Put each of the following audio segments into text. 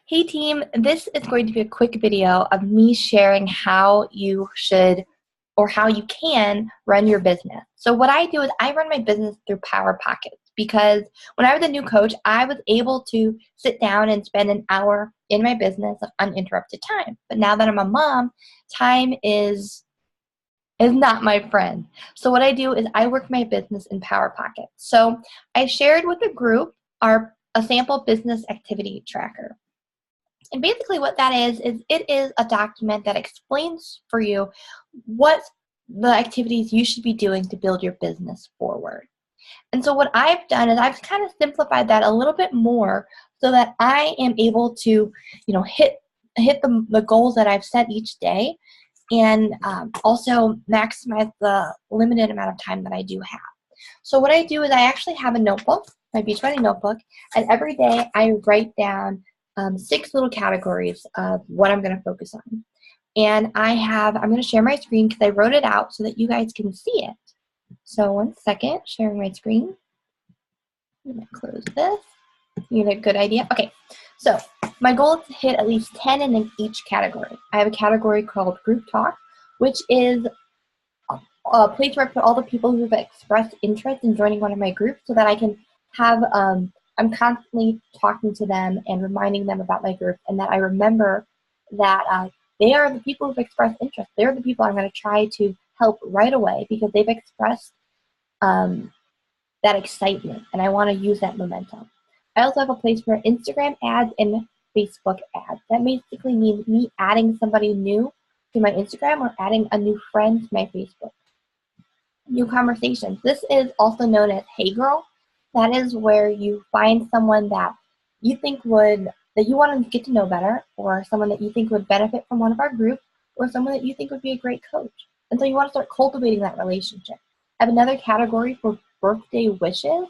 Hey team, this is going to be a quick video of me sharing how you should or how you can run your business. So what I do is I run my business through Power Pockets because when I was a new coach, I was able to sit down and spend an hour in my business of uninterrupted time. But now that I'm a mom, time is not my friend. So what I do is I work my business in Power Pockets. So I shared with the group a sample business activity tracker. And basically what that is it is a document that explains for you what the activities you should be doing to build your business forward. And so what I've done is I've kind of simplified that a little bit more so that I am able to, hit the goals that I've set each day and also maximize the limited amount of time that I do have. So what I do is I actually have a notebook, my Beachbody notebook, and every day I write down 6 little categories of what I'm going to focus on. And I'm going to share my screen because I wrote it out so that you guys can see it. So one second, sharing my screen. I'm going to close this. You get a good idea? Okay, so my goal is to hit at least 10 in each category. I have a category called Group Talk, which is a place where I put all the people who have expressed interest in joining one of my groups so that I can have, I'm constantly talking to them and reminding them about my group and that I remember that they are the people who've expressed interest. They're the people I'm going to try to help right away because they've expressed that excitement and I want to use that momentum. I also have a place for Instagram ads and Facebook ads. That basically means me adding somebody new to my Instagram or adding a new friend to my Facebook. New conversations. This is also known as Hey Girl. That is where you find someone that you think that you want to get to know better, or someone that you think would benefit from one of our groups, or someone that you think would be a great coach. And so you want to start cultivating that relationship. I have another category for birthday wishes.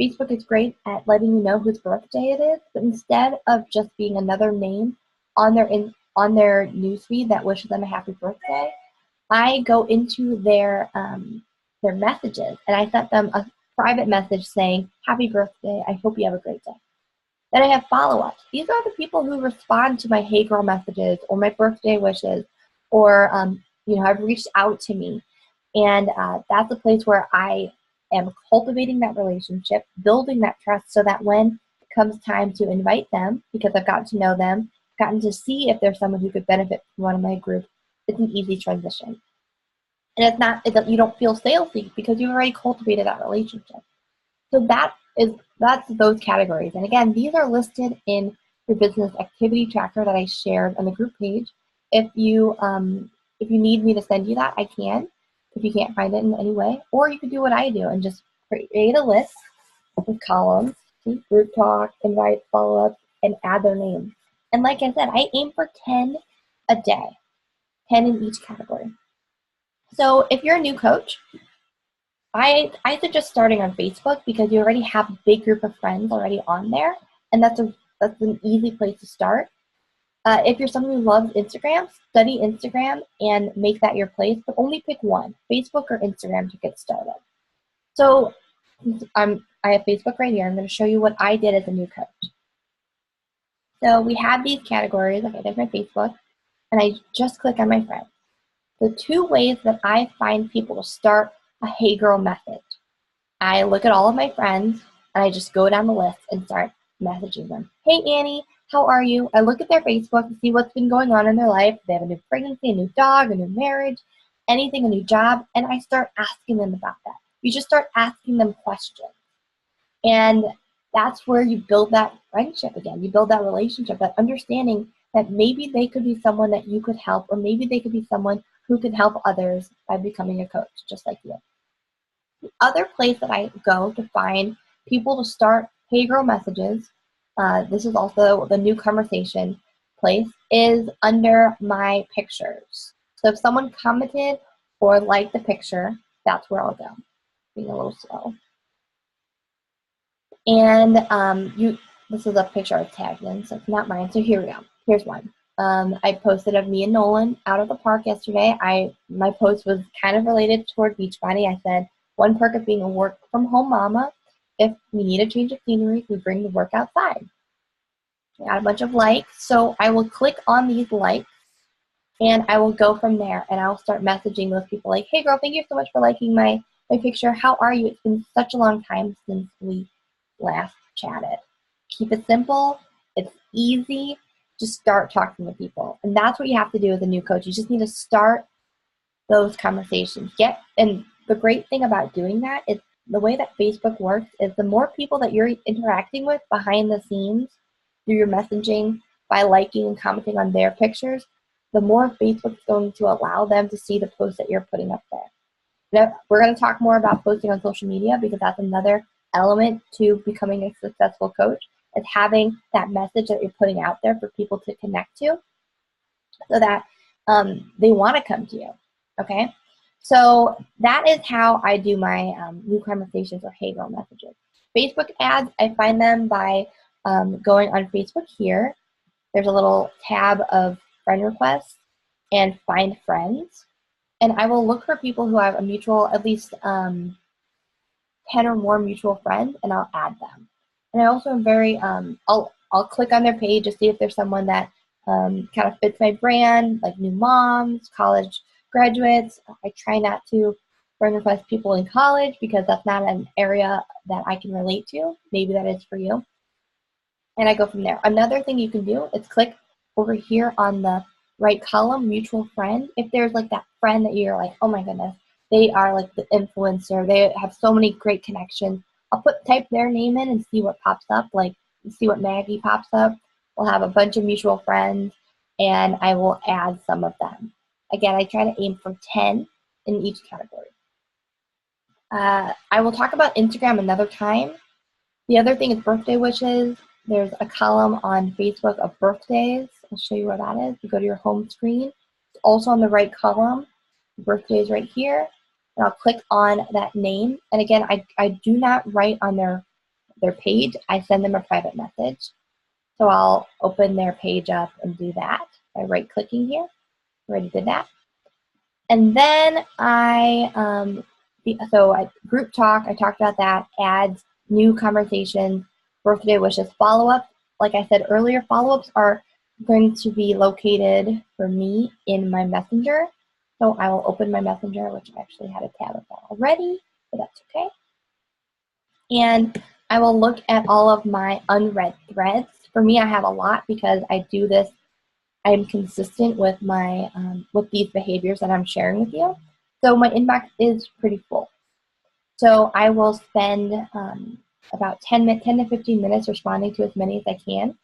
Facebook is great at letting you know whose birthday it is, but instead of just being another name on their newsfeed that wishes them a happy birthday, I go into their messages and I sent them a private message saying, "Happy birthday, I hope you have a great day." Then I have follow-ups. These are the people who respond to my Hey Girl messages or my birthday wishes or, have reached out to me. And that's a place where I am cultivating that relationship, building that trust so that when it comes time to invite them, because I've gotten to know them, gotten to see if there's someone who could benefit from one of my groups, it's an easy transition. And you don't feel salesy because you've already cultivated that relationship. So that's those categories. And again, these are listed in your business activity tracker that I shared on the group page. If you need me to send you that, I can, if you can't find it in any way. Or you could do what I do and just create a list with columns, group talk, invite, follow-up, and add their name. And like I said, I aim for 10 a day, 10 in each category. So if you're a new coach, I suggest starting on Facebook because you already have a big group of friends already on there, and that's an easy place to start. If you're someone who loves Instagram, study Instagram and make that your place, but only pick one, Facebook or Instagram, to get started. So I have Facebook right here. I'm going to show you what I did as a new coach. So we have these categories. Okay, there's my Facebook, and I just click on my friends. The 2 ways that I find people to start a Hey Girl message. I look at all of my friends and I just go down the list and start messaging them. Hey Annie, how are you? I look at their Facebook to see what's been going on in their life. They have a new pregnancy, a new dog, a new marriage, anything, a new job, and I start asking them about that. You just start asking them questions. And that's where you build that friendship again. You build that relationship, that understanding that maybe they could be someone that you could help, or maybe they could be someone who can help others by becoming a coach, just like you. The other place that I go to find people to start Hey Girl messages, this is also the new conversation place, is under my pictures. So if someone commented or liked the picture, that's where I'll go. Being a little slow. And this is a picture I tagged in, so it's not mine. So here we go. Here's one. I posted of me and Nolan out of the park yesterday. My post was kind of related toward Beachbody. I said, one perk of being a work from home mama, if we need a change of scenery, we bring the work outside. I got a bunch of likes. So I will click on these likes and I will go from there and I'll start messaging those people like, hey girl, thank you so much for liking my picture. How are you? It's been such a long time since we last chatted. Keep it simple. It's easy. Just start talking to people. And that's what you have to do as a new coach. You just need to start those conversations. And the great thing about doing that is the way that Facebook works is the more people that you're interacting with behind the scenes through your messaging by liking and commenting on their pictures, the more Facebook's going to allow them to see the posts that you're putting up there. Now, we're going to talk more about posting on social media because that's another element to becoming a successful coach, is having that message that you're putting out there for people to connect to so that they want to come to you, okay? So that is how I do my new conversations or hey girl messages. Facebook ads, I find them by going on Facebook here. There's a little tab of friend requests and find friends. And I will look for people who have a mutual, at least 10 or more mutual friends, and I'll add them. And I also am very, I'll click on their page to see if there's someone that kind of fits my brand, like new moms, college graduates. I try not to friend request people in college because that's not an area that I can relate to. Maybe that is for you. And I go from there. Another thing you can do is click over here on the right column, mutual friend. If there's like that friend that you're like, oh my goodness, they are like the influencer, they have so many great connections, I'll type their name in and see what pops up, like see what Maggie pops up. We'll have a bunch of mutual friends and I will add some of them. Again, I try to aim for 10 in each category. I will talk about Instagram another time. The other thing is birthday wishes. There's a column on Facebook of birthdays. I'll show you where that is. You go to your home screen. It's also on the right column. Birthdays right here. And I'll click on that name. And again, I do not write on their page. I send them a private message. So I'll open their page up and do that by right-clicking here. Already did that. And then group talk, I talked about that, ads, new conversations, birthday wishes, follow-up. Like I said earlier, follow-ups are going to be located for me in my messenger. So I will open my messenger, which I actually had a tab of that already, but that's okay. And I will look at all of my unread threads. For me, I have a lot because I do this. I'm consistent with my with these behaviors that I'm sharing with you. So my inbox is pretty full. So I will spend about 10 to 15 minutes responding to as many as I can.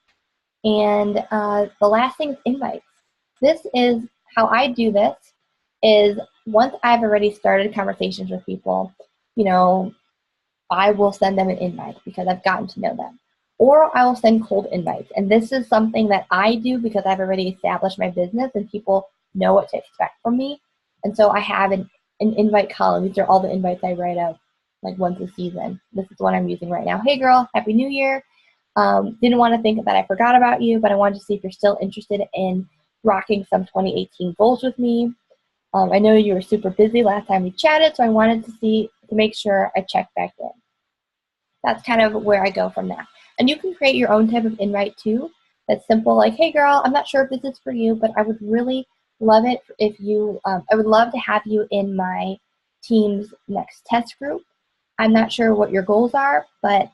And the last thing is invites. This is how I do this is once I've already started conversations with people, you know, I will send them an invite because I've gotten to know them. Or I will send cold invites. And this is something that I do because I've already established my business and people know what to expect from me. And so I have an invite column. These are all the invites I write out like once a season. This is what I'm using right now. Hey girl, Happy New Year. Didn't want to think that I forgot about you, but I wanted to see if you're still interested in rocking some 2018 goals with me. I know you were super busy last time we chatted, so I wanted to make sure I checked back in. That's kind of where I go from that. And you can create your own type of invite too. That's simple, like, hey girl, I'm not sure if this is for you, but I would really love it if you, I would love to have you in my team's next test group. I'm not sure what your goals are, but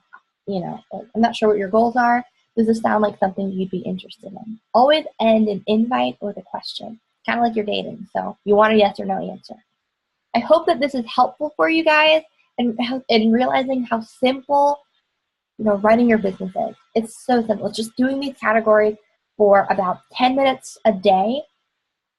you know, I'm not sure what your goals are. Does this sound like something you'd be interested in? Always end an invite with a question, kind of like you're dating. So you want a yes or no answer. I hope that this is helpful for you guys and realizing how simple, you know, running your business is. It's so simple. It's just doing these categories for about 10 minutes a day.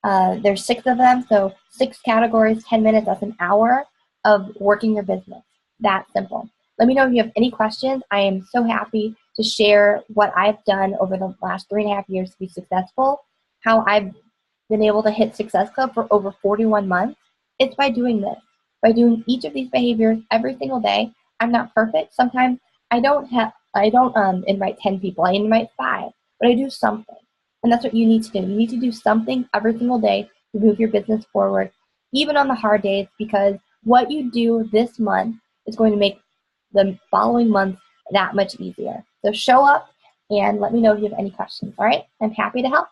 There's 6 of them, so 6 categories, 10 minutes, that's an hour of working your business. That simple. Let me know if you have any questions. I am so happy to share what I've done over the last 3.5 years to be successful, how I've been able to hit Success Club for over 41 months. It's by doing this, by doing each of these behaviors every single day. I'm not perfect. Sometimes I don't invite 10 people. I invite 5, but I do something. And that's what you need to do. You need to do something every single day to move your business forward, even on the hard days, because what you do this month is going to make the following month that much easier. So show up and let me know if you have any questions. All right? I'm happy to help.